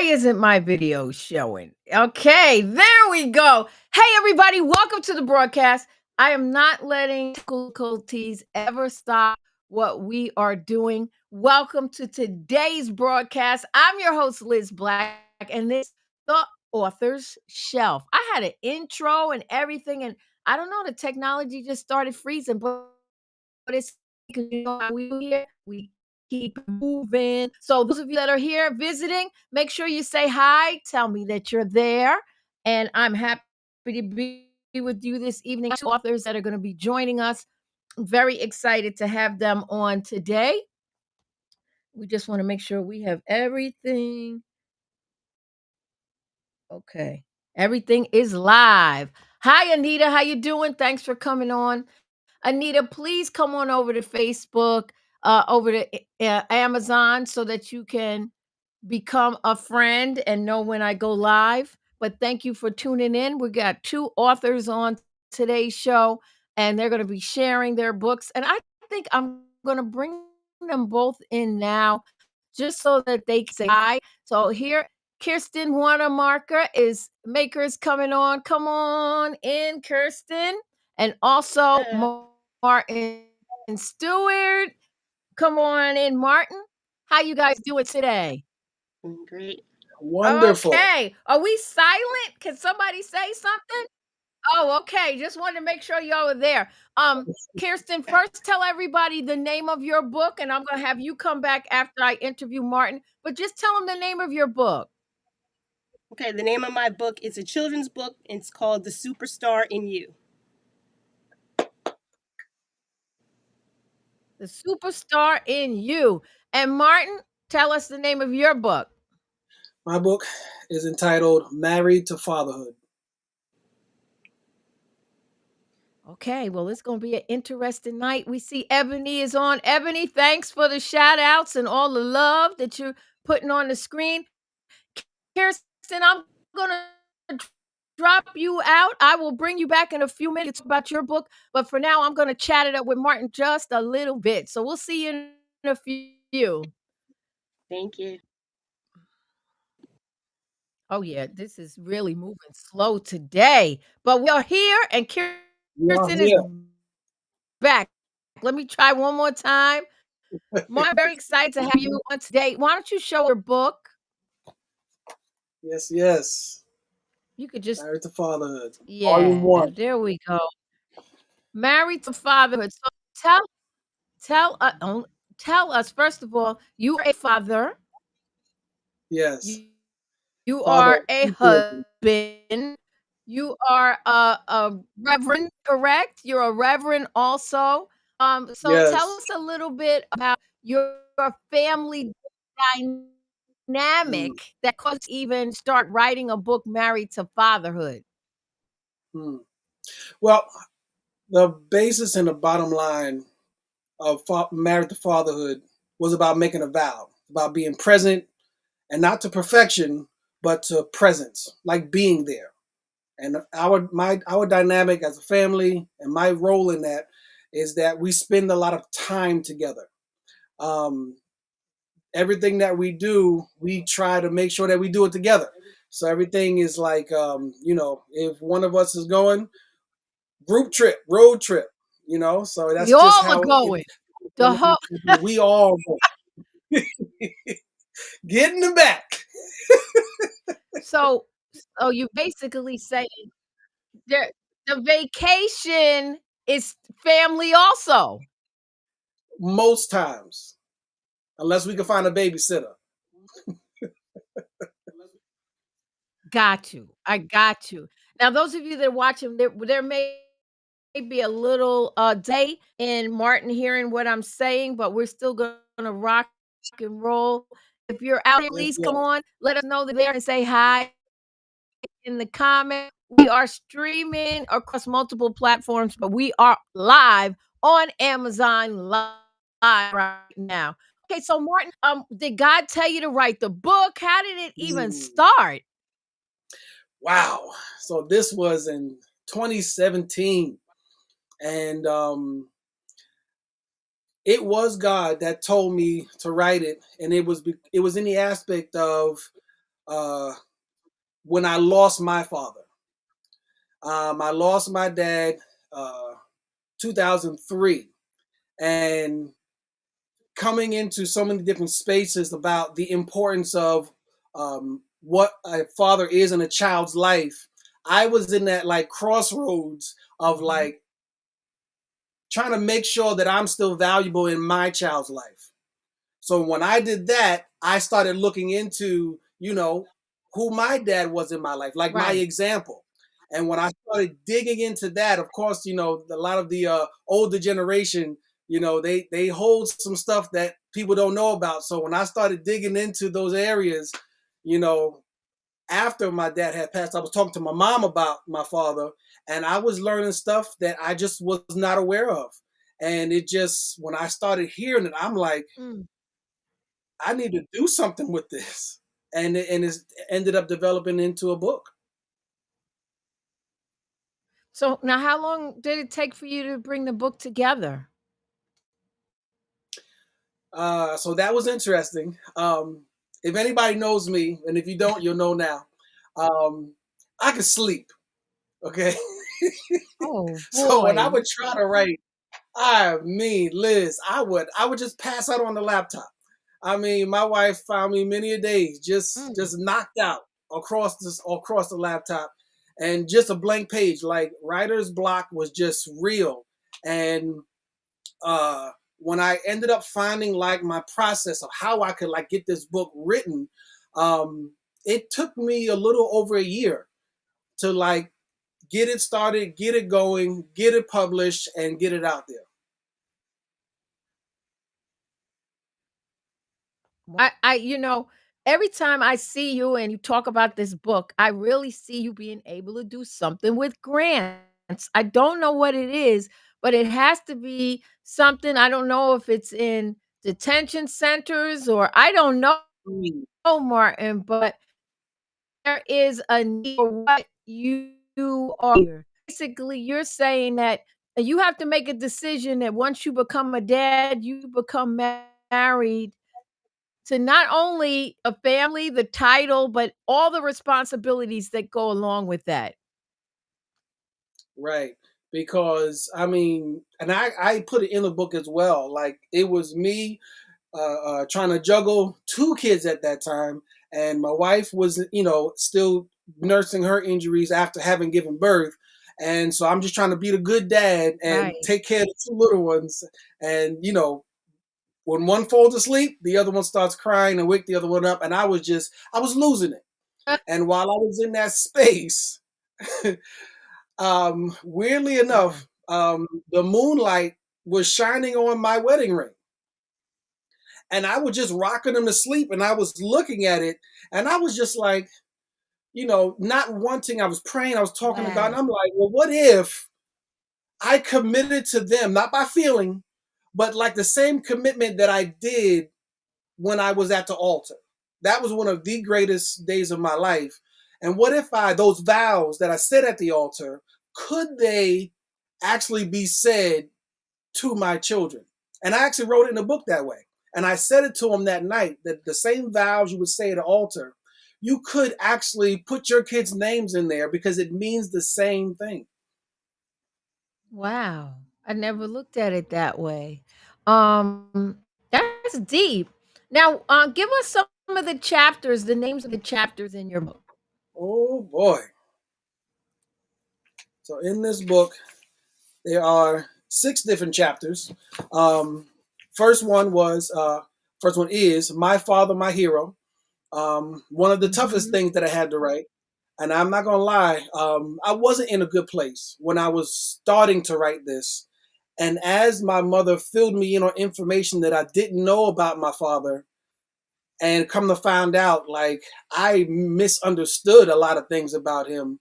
isn't my video showing? Okay, there we go. Hey, everybody, welcome to the broadcast. I am not letting difficulties ever stop what we are doing. Welcome to today's broadcast. I'm your host, Liz Black, and this the author's shelf. I had an intro and everything, and I don't know, the technology just started freezing, but it's because you know how we do here. We keep moving. So those of you that are here visiting, make sure you say hi. Tell me that you're there, and I'm happy to be with you this evening. Two authors that are going to be joining us. I'm very excited to have them on today. We just want to make sure we have everything. Okay, everything is live. Hi, Anita. How you doing? Thanks for coming on. Anita, please come on over to Facebook, over to Amazon so that you can become a friend and know when I go live. But thank you for tuning in. We got two authors on today's show, and they're going to be sharing their books. And I think I'm going to bring them both in now just so that they can say hi. So here, Kirsten Watermarker is Maker is coming on. Come on in, Kirsten. And also Uh, Martin Stewart. Come on in, Martin. How you guys doing today? Great. Wonderful. Okay. Are we silent? Can somebody say something? Oh, okay. Just wanted to make sure y'all were there. Kirsten, first tell everybody the name of your book, and I'm gonna have you come back after I interview Martin. But just tell them the name of your book. Okay, the name of my book is a children's book. It's called The Superstar in You. The Superstar in You. And Martin, tell us the name of your book. My book is entitled Married to Fatherhood. Okay, well, it's going to be an interesting night. We see Ebony is on. Ebony, thanks for the shout outs and all the love that you're putting on the screen. Kirsten, I'm going to drop you out. I will bring you back in a few minutes about your book. But for now, I'm going to chat it up with Martin just a little bit. So we'll see you in a few. Thank you. Oh, yeah, this is really moving slow today. But we are here, and We are Kirsten is here. back. Let me try one more time. I'm very excited to have you on today. Why don't you show your book? Yes, yes. You could just, Married to Fatherhood. Volume yeah, 1. there we go. Married to Fatherhood. So tell tell tell us first of all, you are a father. Yes. You, you Father are of a 2 children. husband. You are a reverend, correct? You're a reverend also. So tell Yes. us a little bit about your family Mm. dynamic that caused you even start writing a book, Married to Fatherhood. Mm. Well, the basis and the bottom line of Married to Fatherhood was about making a vow, about being present and not to perfection, but to presence, like being there. And our dynamic as a family and my role in that is that we spend a lot of time together. Um, Everything that we do, we try to make sure that we do it together. So everything is like, if one of us is going, group trip, road trip, so We that's just all are how going. The whole we all get in the back. so so you basically saying there the vacation is family also. Most times, unless we can find a babysitter. Got you. I got you. Now, those of you that are watching, there may be a little delay in Martin hearing what I'm saying, but we're still going to rock and roll. If you're out there, Yes, please come yes. on. Let us know that there and say hi in the comment. We are streaming across multiple platforms, but we are live on Amazon Live right now. Okay, so Martin, did God tell you to write the book? How did it even Mm, start? wow. So this was in 2017, and it was God that told me to write it, and it was in the aspect of uh, when I lost my father. I lost my dad 2003, and coming into so many different spaces about the importance of what a father is in a child's life, I was in that like crossroads of Mhm. like trying to make sure that I'm still valuable in my child's life. So when I did that, I started looking into, who my dad was in my life, like my Right. example. And when I started digging into that, of course, a lot of the older generation, they hold some stuff that people don't know about. So when I started digging into those areas, you know, after my dad had passed, I was talking to my mom about my father, and I was learning stuff that I just was not aware of. And it just, when I started hearing it, I'm like, Mm. I need to do something with this. And it's ended up developing into a book. So now how long did it take for you to bring the book together? So that was interesting. If anybody knows me, and if you don't, you'll know now. Um, I could sleep. Okay. Oh, So when I boy. would try to write, I mean, Liz, I would just pass out on the laptop. I mean, my wife found me many a days Mm. just knocked out across the laptop, and just a blank page. Like writer's block was just real. And uh, when I ended up finding like my process of how I could like get this book written, um, it took me a little over a year to like get it started, get it going, get it published, and get it out there. Every time I see you and you talk about this book, I really see you being able to do something with grants. I don't know what it is, but it has to be something. I don't know if it's in detention centers or I don't know, Mm. Martin, but there is a need for what you are here. Basically, you're saying that you have to make a decision that once you become a dad, you become married to not only a family, the title, but all the responsibilities that go along with that. Right. Because I mean, and I put it in the book as well. Like it was me trying to juggle two kids at that time, and my wife was, still nursing her injuries after having given birth. And so I'm just trying to be the good dad and Right. take care of the two little ones. And when one falls asleep, the other one starts crying and wake the other one up. And I was losing it. And while I was in that space, weirdly Yeah. enough, the moonlight was shining on my wedding ring. And I was just rocking them to sleep, and I was looking at it, and I was just like, not wanting, I was praying, I was talking to God, and Wow. I'm like, well, what if I committed to them, not by feeling, but like the same commitment that I did when I was at the altar? That was one of the greatest days of my life. And what if those vows that I said at the altar, could they actually be said to my children? And I actually wrote it in a book that way. And I said it to them that night, that the same vows you would say at the altar, you could actually put your kids' names in there because it means the same thing. Wow. I never looked at it that way. That's deep. Now, give us some of the chapters, the names of the chapters in your book. Oh boy. So in this book, there are 6 different chapters. Um, first one was first one is My Father, My Hero. One of the toughest Mhm. things that I had to write. And I'm not gonna lie, I wasn't in a good place when I was starting to write this. And as my mother filled me in on information that I didn't know about my father, and come to find out, like I misunderstood a lot of things about him.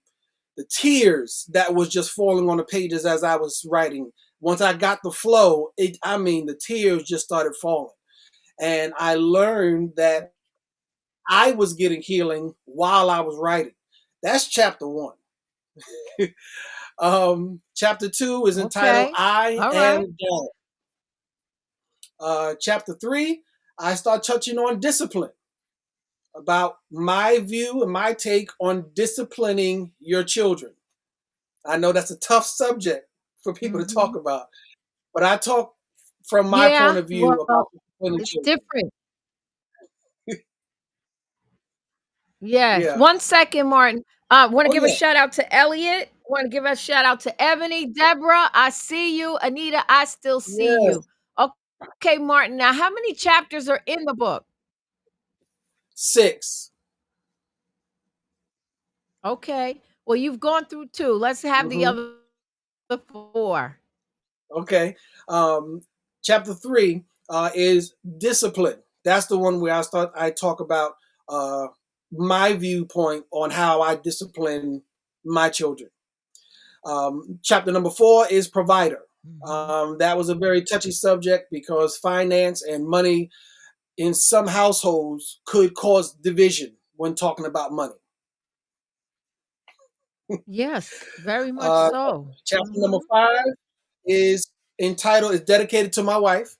The tears that was just falling on the pages as I was writing. Once I got the flow, the tears just started falling. And I learned that I was getting healing while I was writing. That's chapter 1. Chapter 2 is entitled Okay. I All Am right. God. Chapter 3, I start touching on discipline. about my view and my take on disciplining your children. I know that's a tough subject for people to talk Mhm. about, but I talk from my point Yeah, of view about well, disciplining it's children. different. Yes. Yeah. 1 second, Martin. Want to Oh give a yeah. shout out to Elliot. Want to give a shout out to Ebony, Deborah. I see you. Anita, I still see Yes. you. Okay, Martin. Now, how many chapters are in the book? 6. Okay. Well, you've gone through 2. Let's have the Hmm. other 4. Okay. Um, chapter 3 is discipline. That's the one where I talk about uh, my viewpoint on how I discipline my children. Chapter number 4 is provider. Mhm. That was a very touchy subject because finance and money in some households could cause division when talking about money. Yes, very much Uh, so. chapter number Mhm. 5 is is dedicated to my wife.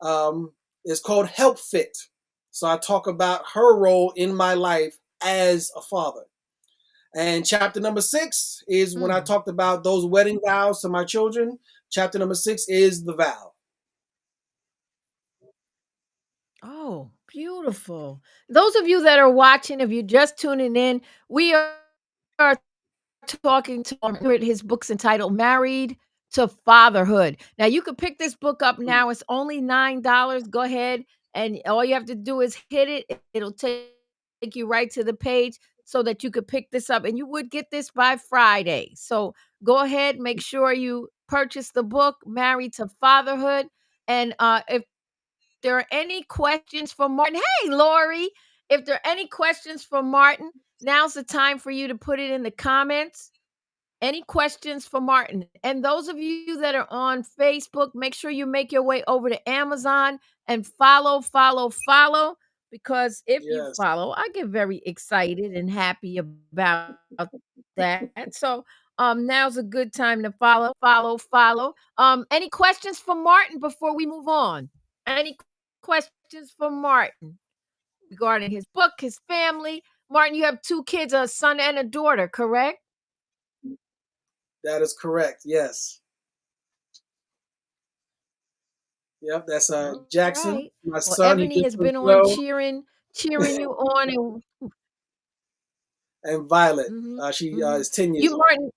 Um, it's called Help Fit. So I talk about her role in my life as a father. And chapter number 6 is when I Mm. talked about those wedding vows to my children. Chapter number 6 is the vow. Oh, beautiful. Those of you that are watching, if you're just tuning in, we are talking to his book's entitled Married to Fatherhood. Now you can pick this book up Mm. now. It's only $9. Go ahead and all you have to do is hit it. It'll take you right to the page so that you could pick this up and you would get this by Friday. So go ahead, make sure you purchase the book Married to Fatherhood. And if there are any questions for Martin, hey Lori, if there are any questions for Martin, now's the time for you to put it in the comments. Any questions for Martin? And those of you that are on Facebook, make sure you make your way over to Amazon and follow, because if you Yes. follow, I get very excited and happy about that. So now's a good time to follow. Any questions for Martin before we move on? Any questions for Martin regarding his book, his family? Martin, you have 2 kids, a son and a daughter, correct? That is correct. Yes. Yep. That's All Jackson, right. my Well, son. He Ebony just has turned been on 12. cheering you on, And Violet. mhm, She mhm. is 10 years You, old. Martin,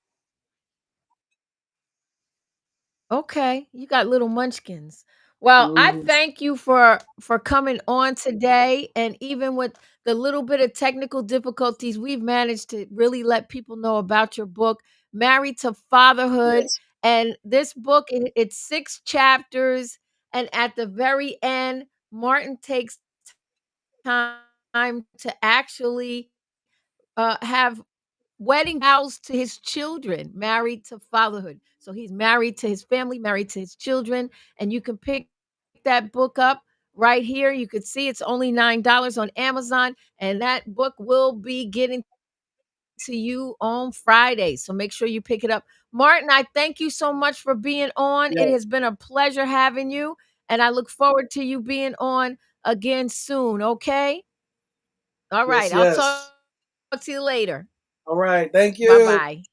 okay, you got little munchkins. Well, I Hmm. thank you for coming on today, and even with the little bit of technical difficulties, we've managed to really let people know about your book, Married to Fatherhood. Yes. And this book, it's 6 chapters, and at the very end, Martin takes time to actually have wedding vows to his children, married to fatherhood. So he's married to his family, married to his children, and you can pick that book up right here. You could see it's only $9 on Amazon, and that book will be getting to you on Friday. So make sure you pick it up. Martin, I thank you so much for being on. It Yes. has been a pleasure having you, and I look forward to you being on again soon. Okay. All Yes. right. I'll Yes. talk to you later. All right. Thank Bye you. bye.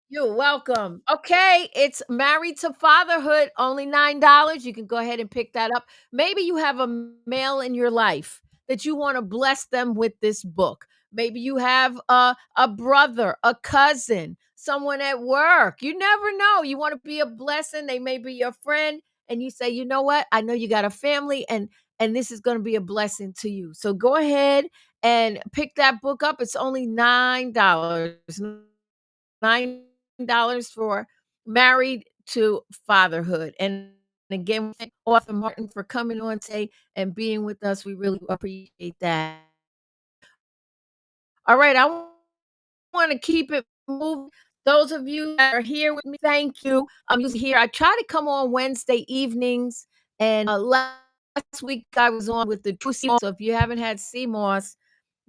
You're welcome. Okay, it's Married to Fatherhood, only $9. You can go ahead and pick that up. Maybe you have a male in your life that you want to bless them with this book. Maybe you have a brother, a cousin, someone at work. You never know. You want to be a blessing. They may be your friend, and you say, you know what? I know you got a family, and this is going to be a blessing to you. So go ahead and pick that book up. It's only $9. $9 for Married to Fatherhood. And again, we thank author Martin for coming on today and being with us. We really appreciate that. All right, I want to keep it moving. Those of you that are here with me, thank you. I'm usually here. I try to come on Wednesday evenings, and last week I was on with the True CMOS. So if you haven't had CMOS,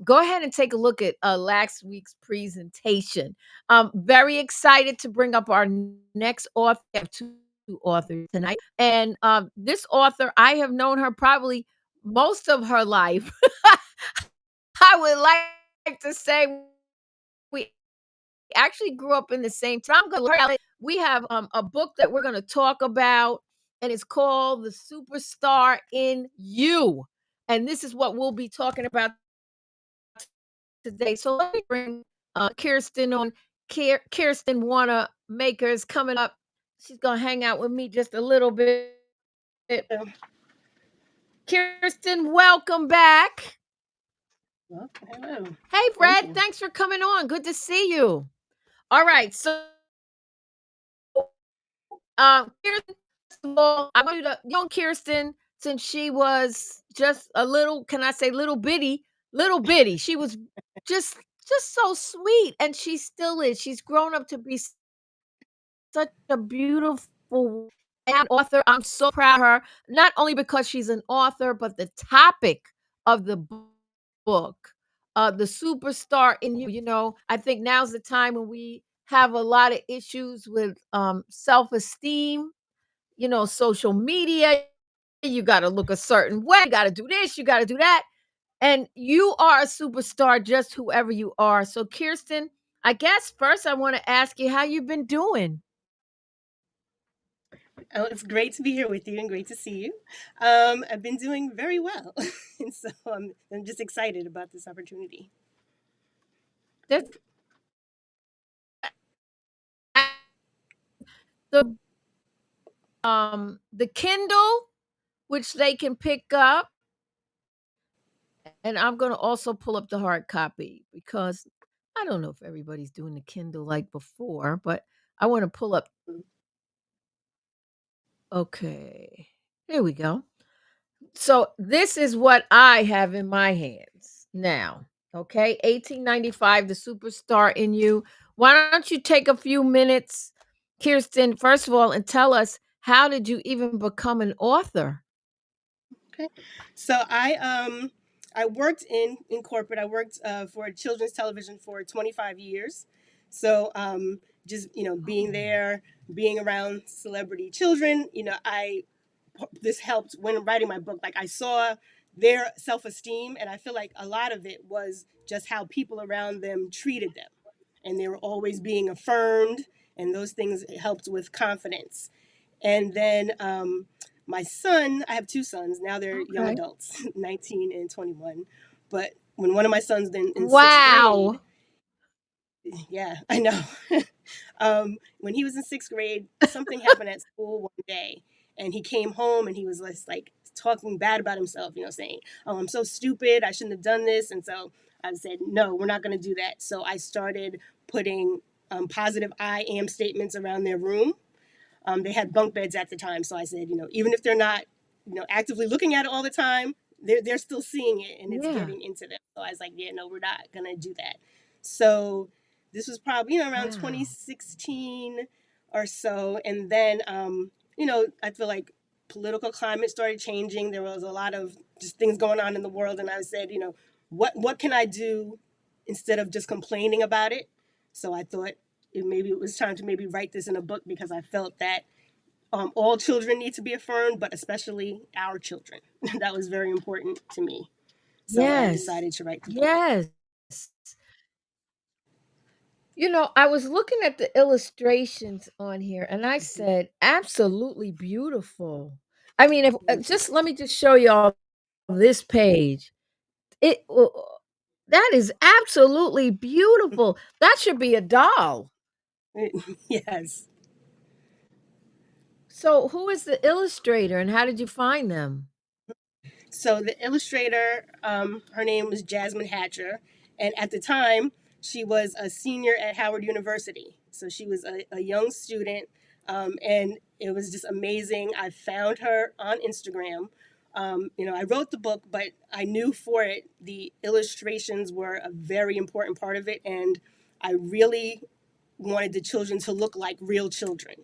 go ahead and take a look at last week's presentation. I'm very excited to bring up our next author. We have 2 authors tonight. And this author, I have known her probably most of her life. I would like to say we actually grew up in the same town. I'm gonna tell it. We have a book that we're gonna talk about, and it's called The Superstar in You. And this is what we'll be talking about today. So let me bring Kirsten on. Kirsten Wanamaker is coming up. She's gonna hang out with me just a little bit. So, Kirsten, welcome back. well, hello. Hey, Thank Fred, you. thanks for coming on. Good to see you. All right, so Kirsten, first of all, I want you to young Kirsten, since she was just a little, can I say little bitty. She was just just so sweet, and she still is. She's grown up to be such a beautiful author. I'm so proud of her, not only because she's an author, but the topic of the book, The Superstar in You. You know, I think now's the time when we have a lot of issues with self-esteem, you know, social media. You got to look a certain way, you got to do this, you got to do that. And you are a superstar, just whoever you are. So, Kirsten, I guess first I want to ask you how you've been doing. Oh, it's great to be here with you and great to see you. I've been doing very well, and so I'm just excited about this opportunity. There's the the Kindle, which they can pick up, and I'm going to also pull up the hard copy because I don't know if everybody's doing the Kindle like before, but I want to pull up. Okay, here we go. So this is what I have in my hands now. Okay, 1895, The Superstar in You. Why don't you take a few minutes, Kirsten, first of all, and tell us, how did you even become an author? Okay, so I worked in corporate. I worked for children's television for 25 years. So just being there, being around celebrity children, this helped when writing my book. Like I saw their self-esteem, and I feel like a lot of it was just how people around them treated them, and they were always being affirmed, and those things helped with confidence. And then my son, I have two sons now, they're young Okay. adults, 19 and 21. But when one of my sons then in sixth grade, Wow. yeah, I know. When he was in sixth grade, something happened at school one day, and he came home and he was just like talking bad about himself, saying, "Oh, I'm so stupid. I shouldn't have done this." And so I said, "No, we're not going to do that." So I started putting positive I am statements around their room. They had bunk beds at the time, so I said, even if they're not, actively looking at it all the time, they're still seeing it and it's Yeah. getting into them. So I was like, yeah, no, we're not gonna do that. So this was probably around Wow. 2016 or so, and then I feel like political climate started changing. There was a lot of just things going on in the world, and I said, what can I do instead of just complaining about it? So I thought maybe it was time to maybe write this in a book because I felt that all children need to be affirmed, but especially our children. That was very important to me. So I Yes. decided to write the book. Yes. You know, I was looking at the illustrations on here and I said, absolutely beautiful. I mean, if just let me just show y'all this page. It that is absolutely beautiful. That should be a doll. Yes. So, who is the illustrator and how did you find them? So the illustrator, her name was Jasmine Hatcher, and at the time she was a senior at Howard University. So she was a young student, and it was just amazing. I found her on Instagram. I wrote the book, but I knew for it the illustrations were a very important part of it, and I really wanted the children to look like real children.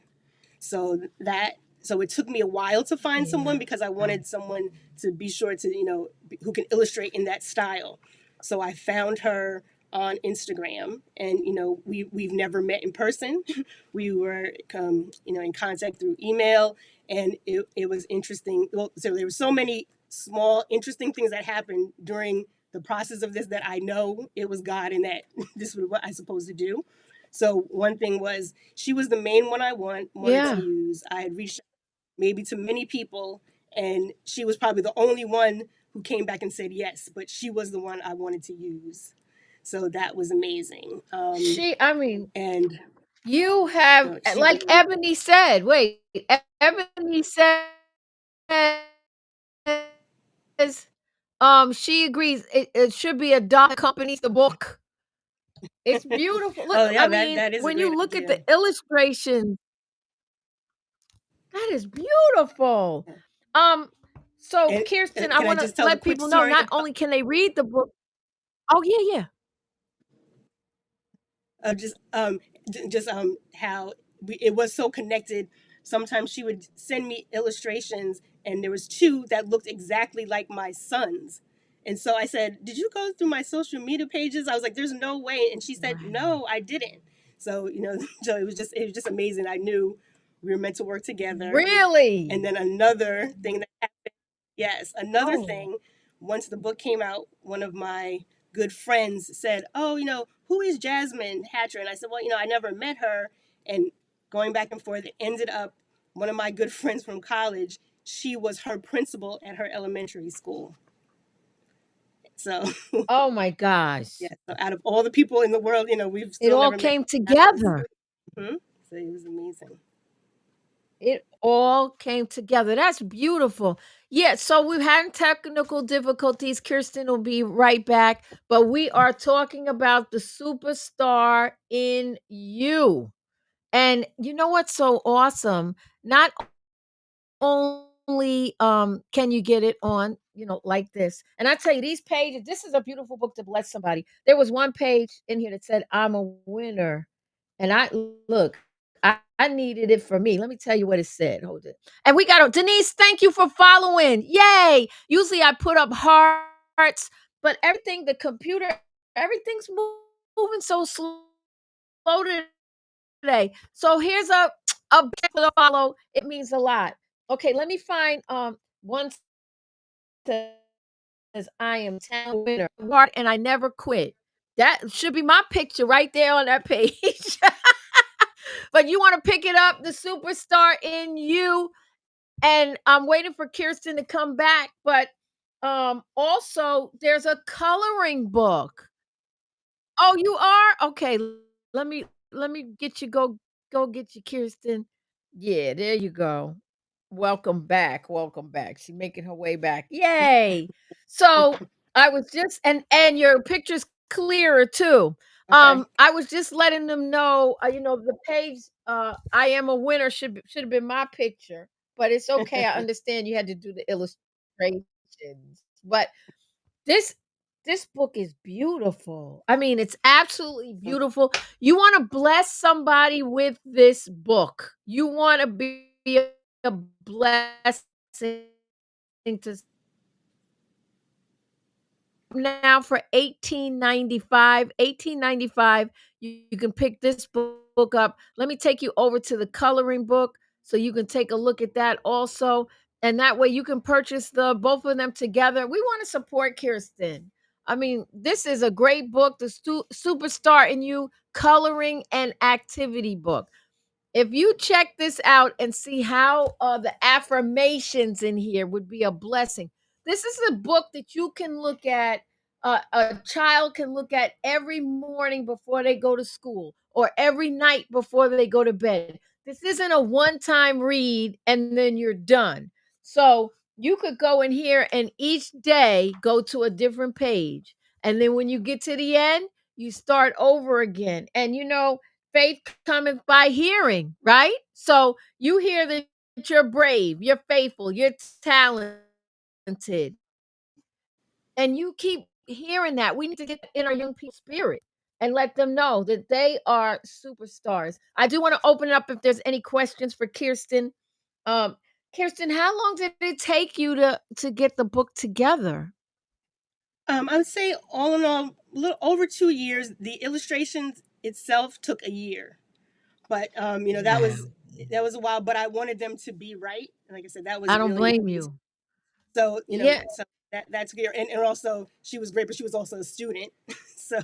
So it took me a while to find someone Yeah. because I wanted someone to be sure to who can illustrate in that style. So I found her on Instagram, and we've never met in person. We were in contact through email, and it was interesting. Well, so there were so many small, interesting things that happened during the process of this that I know it was God and that this was what I supposed to do. So one thing was she was the main one I wanted to Yeah. use. I had reached maybe to many people, and she was probably the only one who came back and said yes, but she was the one I wanted to use. So that was amazing. I mean, And you have, she like really, Ebony said, wait, Ebony says, she agrees it should be a dot companies the book. It's beautiful. Look, oh I yeah, that mean, that is a when great you look at idea. the illustration, that is beautiful. Um, so And Kirsten, I can I want to just tell the let quick people know story not about only can they read the book. Oh yeah, yeah. just how it was so connected. Sometimes she would send me illustrations, and there was two that looked exactly like my son's. And so I said, "Did you go through my social media pages?" I was like, "There's no way." And she said, Wow. "No, I didn't." So so it was just amazing. I knew we were meant to work together. And Really? then another thing that Yes, another Oh. thing, once the book came out, one of my good friends said, "Oh, who is Jasmine Hatcher?" And I said, "Well, I never met her." And going back and forth, it ended up one of my good friends from college, she was her principal at her elementary school. So, Oh my gosh. yeah, so out of all the people in the world, we've It still all never met. came That was, together. so it was amazing. It all came together. That's beautiful. Yeah, so we've had technical difficulties. Kirsten will be right back, but we are talking about the superstar in you. And you know what's so awesome? Not only can you get it on, like this. And I tell you, these pages, this is a beautiful book to bless somebody. There was one page in here that said, I'm a winner. And look, I needed it for me. Let me tell you what it said. Hold it. And we got Denise, thank you for following. Yay. Usually I put up hearts, but everything, the computer, everything's moving so slow today. So here's a for the follow. It means a lot. Okay, let me find one says I am town winner. And I never quit. That should be my picture right there on that page. But you want to pick it up, the superstar in you. And I'm waiting for Kirsten to come back. But also there's a coloring book. Oh, you are? Okay. Let me let me get you go get you, Kirsten. Yeah, there you go. Welcome back. Welcome back. She's making her way back. Yay. So I was just and your picture's clearer too. Okay. I was just letting them know, the page I am a winner should have been my picture, but it's okay. I understand you had to do the illustrations. But this this book is beautiful. I mean, it's absolutely beautiful. You wanna bless somebody with this book. You wanna be a blessing to now for 1895. You can pick this book up. Let me take you over to the coloring book so you can take a look at that also. And that way you can purchase the both of them together. We want to support Kirsten. I mean, this is a great book, the Superstar in You coloring and activity book. If you check this out and see how the affirmations in here would be a blessing. This is a book that you can look at, a child can look at every morning before they go to school or every night before they go to bed. This isn't a one time read and then you're done. So you could go in here and each day go to a different page. And then when you get to the end, you start over again. And faith cometh by hearing, right? So you hear that you're brave, you're faithful, you're talented, and you keep hearing that. We need to get in our young people's spirit and let them know that they are superstars. I do want to open it up if there's any questions for Kirsten. Um, Kirsten, how long did it take you to get the book together? I would say all in all, a little over 2 years. The illustrations itself took a year, but Wow. that was a while. But I wanted them to be right. And like I said, that was I don't really blame important. you. So, Yeah. so that's great. And also she was great, but she was also a student. So,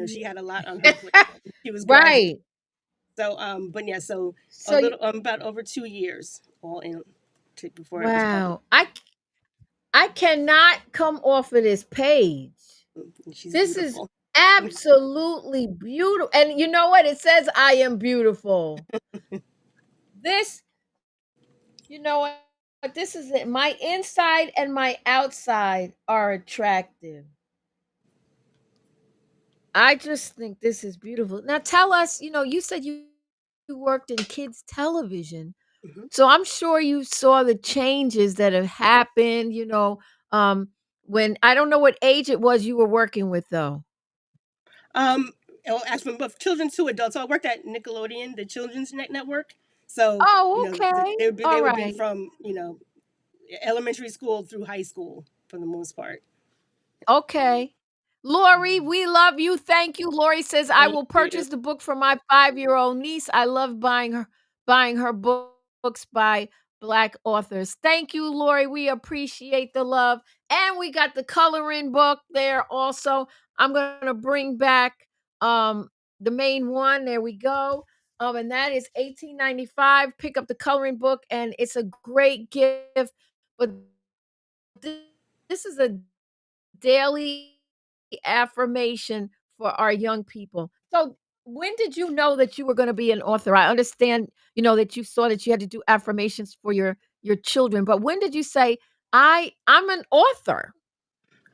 she had a lot on her plate. She was graduating. Right. So, but yeah, so a So you, little, about over 2 years all in before it was published. wow. I cannot come off of this page. She's This is beautiful. absolutely beautiful. And you know what? It says I am beautiful. This, you know what? This is it. My inside and my outside are attractive. I just think this is beautiful. Now tell us, you said you worked in kids television. Mhm. So I'm sure you saw the changes that have happened, um, when I don't know what age it was you were working with though. Um, as from both children to adults. So I worked at Nickelodeon, the children's network. So, Oh, okay. they All would be right. from, elementary school through high school for the most part. Okay. Lori, Mhm. we love you. Thank you. Lori says, I Thank will you. purchase the book for my 5-year-old niece. I love buying her books by Black authors. Thank you, Lori. We appreciate the love. And we got the coloring book there also. I'm gonna bring back um the main one. There we go. And that is 18.95. Pick up the coloring book, and it's a great gift. But thi- this is a daily affirmation for our young people. So, when did you know that you were going to be an author? I understand, that you saw that you had to do affirmations for your children, but when did you say, I'm an author?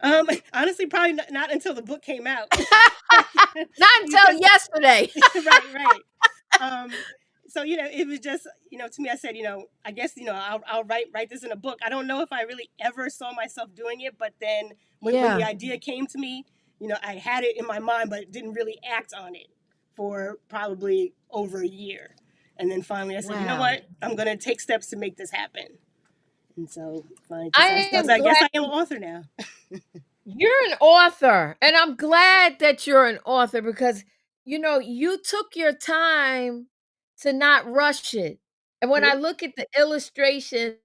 Honestly, probably not until the book came out. Not until Because yesterday. right, right. Um, so it was just to me. I said, I guess I'll write this in a book. I don't know if I really ever saw myself doing it, but then when the Yeah. idea came to me, I had it in my mind, but didn't really act on it for probably over a year, and then finally I said, you know Wow. what, I'm gonna take steps to make this happen. And so finally I I was am like, I guess glad I am an author now. you're an author, and I'm glad that you're an author because you took your time to not rush it. And when I Mhm. look at the illustration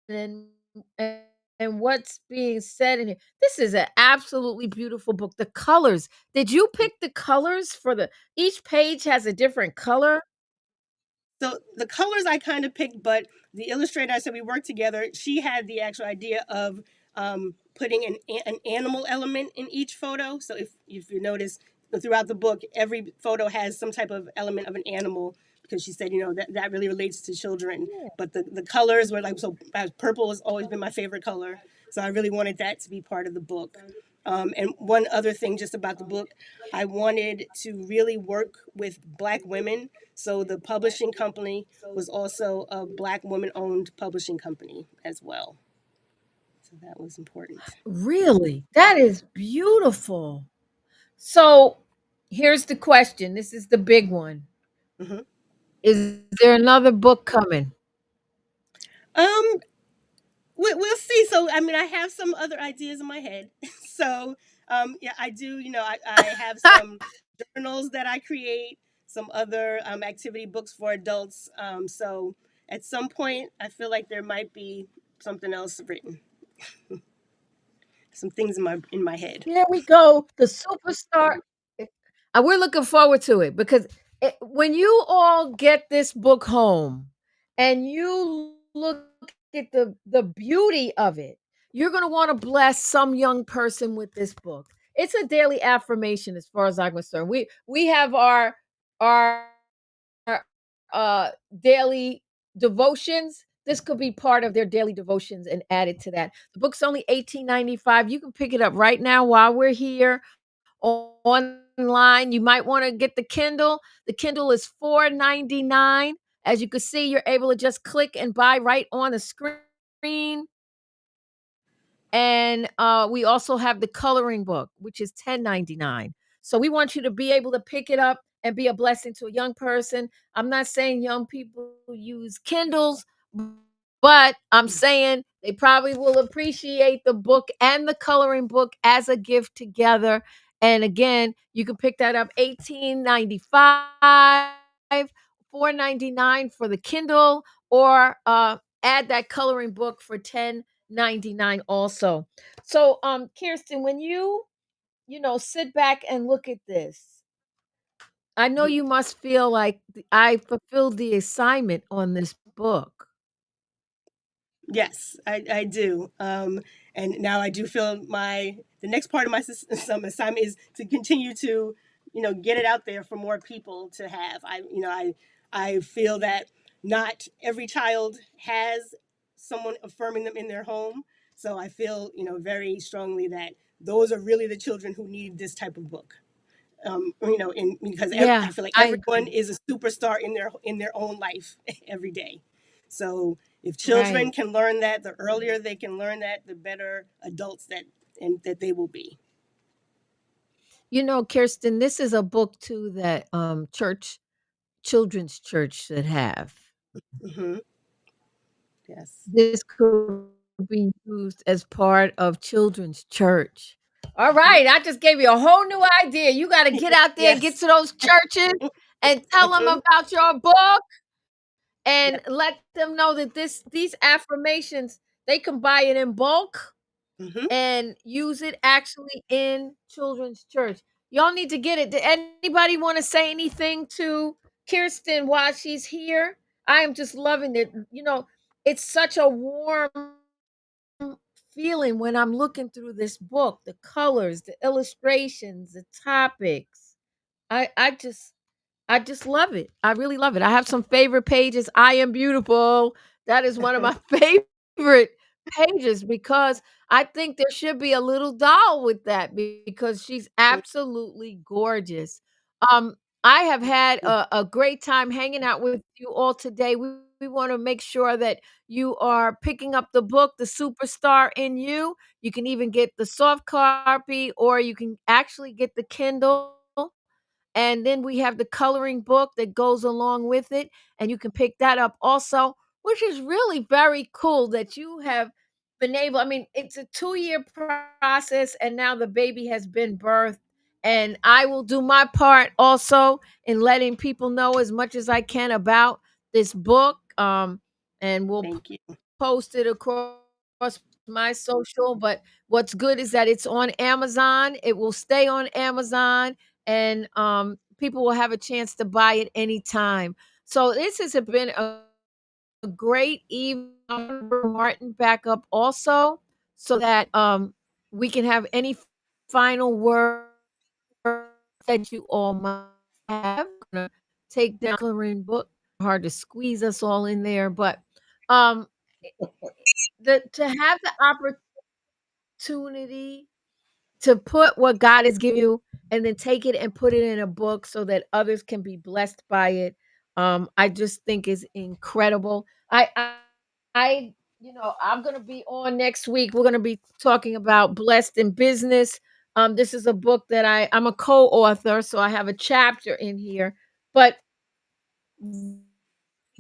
and and, and what's being said in here, this is an absolutely beautiful book. The colors. Did you pick the colors for the each page has a different color? So the colors I kind of picked, but the illustrator I said we worked together. She had the actual idea of putting an animal element in each photo. So if you notice throughout the book, every photo has some type of element of an animal because she said that really relates to children. Yeah. But the colors were like so. Purple has always been my favorite color, so I really wanted that to be part of the book. And one other thing just about the book, I wanted to really work with Black women, so the publishing company was also a Black woman owned publishing company as well. So that was important. Really? That is beautiful. So, here's the question. This is the big one. Hmm. Is there another book coming? Um, we'll see. So, I mean, I have some other ideas in my head. So, yeah, I do. I have some journals that I create, some other activity books for adults. So, at some point, I feel like there might be something else written, some things in my head. There we go. The superstar. We're looking forward to it because when you all get this book home and you look at the beauty of it, you're going to want to bless some young person with this book. It's a daily affirmation as far as I'm concerned. We have our uh daily devotions. This could be part of their daily devotions and add it to that. The book's only 18.95. You can pick it up right now while we're here online. You might want to get the Kindle. The Kindle is 4.99. As you can see, you're able to just click and buy right on the screen. And we also have the coloring book, which is 10.99. So we want you to be able to pick it up and be a blessing to a young person. I'm not saying young people use Kindles, but I'm saying they probably will appreciate the book and the coloring book as a gift together. And again, you can pick that up 18.95, 4.99 for the Kindle, or add that coloring book for 10 $99 also. So, Kirsten, when you sit back and look at this, I know Mhm. you must feel like I fulfilled the assignment on this book. Yes, I do. And now I do feel the next part of my some assignment is to continue to, get it out there for more people to have. I feel that not every child has someone affirming them in their home. So I feel, very strongly that those are really the children who need this type of book. Because I Yeah, feel like I everyone agree. is a superstar in their own life every day. So if children Right. can learn that, the earlier they can learn that, the better adults that they will be. Kirsten, this is a book too that children's church should have. Hmm. Yes. This could be used as part of children's church. All Hmm. right, I just gave you a whole new idea. You got to get out there, get Yes. to those churches and tell them Hmm. about your book Yeah. and let them know that these affirmations, they can buy it in bulk Hmm. and use it actually in children's church. Y'all need to get it. Did anybody want to say anything to Kirsten while she's here? I am just loving it. It's such a warm feeling when I'm looking through this book, the colors, the illustrations, the topics. I just love it. I really love it. I have some favorite pages. I am beautiful. That is one of my favorite pages because I think there should be a little doll with that because she's absolutely gorgeous. Um, I have had a great time hanging out with you all today. We want to make sure that you are picking up the book, The Superstar in You. You can even get the soft copy or you can actually get the Kindle, and then we have the coloring book that goes along with it, and you can pick that up also, which is really very cool that you have been able. I mean, it's a 2-year process, and now the baby has been birthed. And I will do my part also in letting people know as much as I can about this book. And we'll Thank you. post it across my social. But what's good is that it's on Amazon. It will stay on Amazon, and people will have a chance to buy it anytime. So this has been a great evening. I'm gonna bring Martin back up also, so that we can have any final words that you all might have. I'm gonna take down the coloring book. Hard to squeeze us all in there, but um, to have the opportunity to put what God has given you and then take it and put it in a book so that others can be blessed by it. I just think is incredible. I'm gonna be on next week. We're gonna be talking about blessed in business. This is a book that I'm a co-author, so I have a chapter in here, but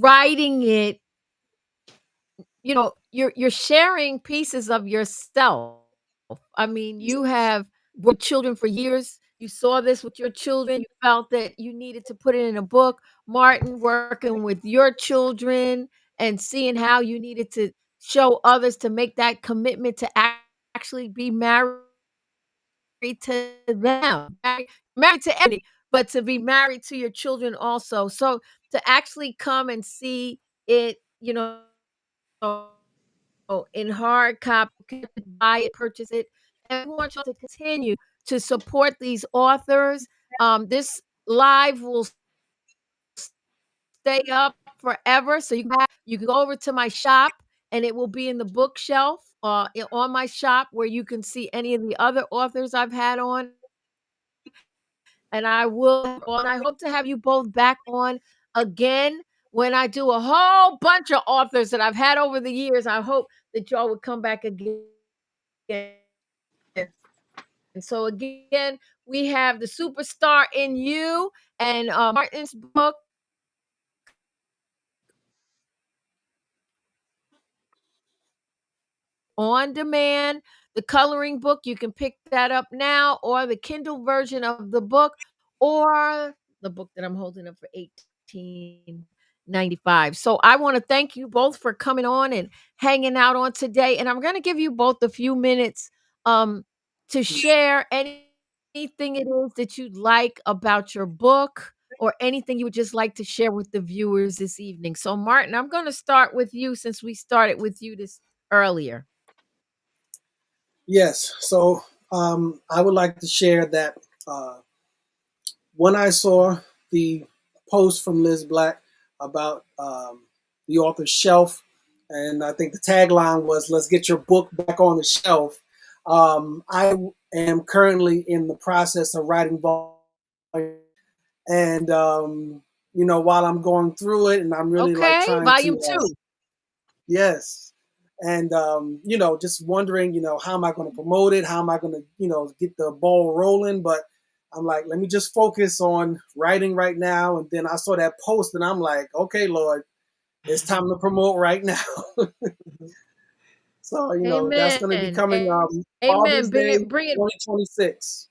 writing it, you're sharing pieces of yourself. I mean, you have with children for years. You saw this with your children. You felt that you needed to put it in a book. Martin working with your children and seeing how you needed to show others to make that commitment to actually be married to them, married to any, but to be married to your children also. So to actually come and see it, in hard copy, you can buy it, purchase it, and we want you to continue to support these authors. This live will stay up forever, so you can go over to my shop, and it will be in the bookshelf, on my shop where you can see any of the other authors I've had on, and I hope to have you both back on again when I do a whole bunch of authors that I've had over the years. I hope that y'all would come back again. And so again, we have The Superstar in You and Martin's book on demand. The coloring book, you can pick that up now, or the Kindle version of the book, or the book that I'm holding up for $18.99. 95. So I want to thank you both for coming on and hanging out on today. And I'm going to give you both a few minutes um, to share anything it is that you'd like about your book or anything you would just like to share with the viewers this evening. So, Martin, I'm going to start with you since we started with you this earlier. Yes. So I would like to share that uh, when I saw the post from Liz Black about the author's shelf, and I think the tagline was "Let's get your book back on the shelf." I am currently in the process of writing volume, and while I'm going through it, and I'm really like Okay, trying volume to, two. yes, and just wondering, how am I going to promote it? How am I going to, get the ball rolling? But I'm like, let me just focus on writing right now. And then I saw that post, and I'm like, okay, Lord, it's time to promote right now. So that's going to be Amen. coming Amen. Father's Bring Day it, bring it. 2026.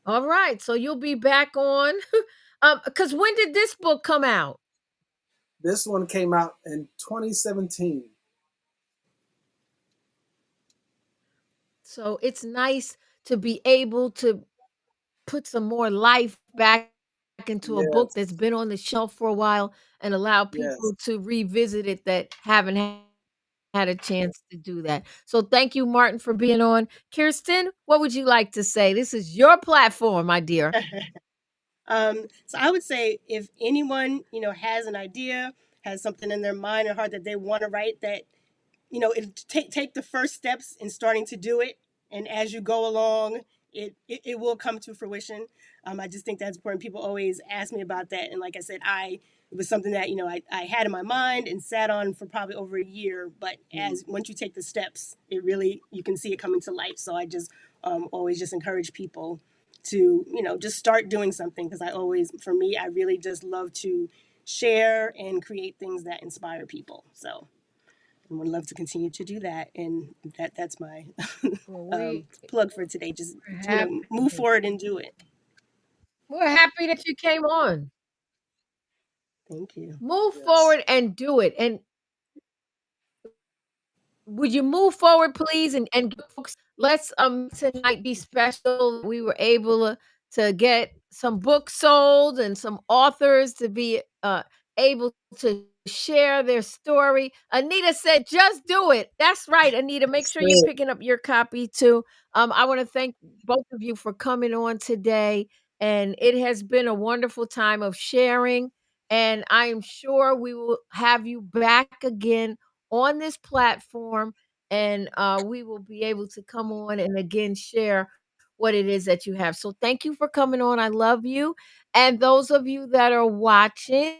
All right. So you'll be back on. Because when did this book come out? This one came out in 2017. So it's nice to be able to put some more life back into a book Yes, that's been on the shelf for a while and allow yes. people to revisit it that haven't had a chance to do that. So thank you, Martin, for being on. Kirsten, what would you like to say? This is your platform, my dear. So I would say if anyone, has an idea, has something in their mind or heart that they want to write, that take the first steps in starting to do it, and as you go along, it will come to fruition. I just think that's important. People always ask me about that, and like I said, it was something that I had in my mind and sat on for probably over a year. But Mhm. as once you take the steps, it really, you can see it coming to life. So I just always just encourage people to just start doing something, because for me, I really just love to share and create things that inspire people. So and would love to continue to do that. And that's my Well, plug for today. Just we're happy. move forward and do it. We're happy that you came on. Thank you. Move Yes. forward and do it. And would you move forward, please? And folks, let's tonight be special. We were able to get some books sold and some authors to be able to share their story. Anita said, just do it. That's right, Anita. Make That's sure you're it. picking up your copy too. I want to thank both of you for coming on today. And it has been a wonderful time of sharing. And I am sure we will have you back again on this platform, and we will be able to come on and again share what it is that you have. So thank you for coming on. I love you. And those of you that are watching,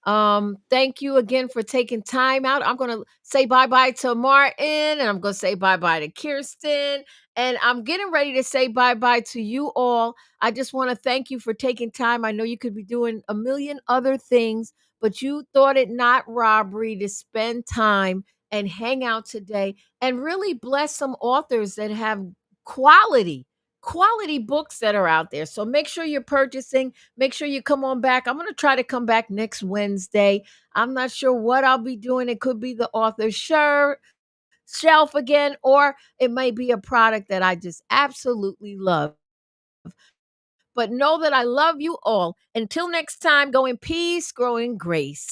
thank you again for taking time out. I'm gonna say bye-bye to Martin, and I'm gonna say bye-bye to Kirsten, and I'm getting ready to say bye-bye to you all. I just want to thank you for taking time. I know you could be doing a million other things, but you thought it not robbery to spend time and hang out today and really bless some authors that have quality quality books that are out there. So make sure you're purchasing. Make sure you come on back. I'm going to try to come back next Wednesday. I'm not sure what I'll be doing. It could be the author's shelf again, or it may be a product that I just absolutely love. But know that I love you all. Until next time, go in peace, grow in grace.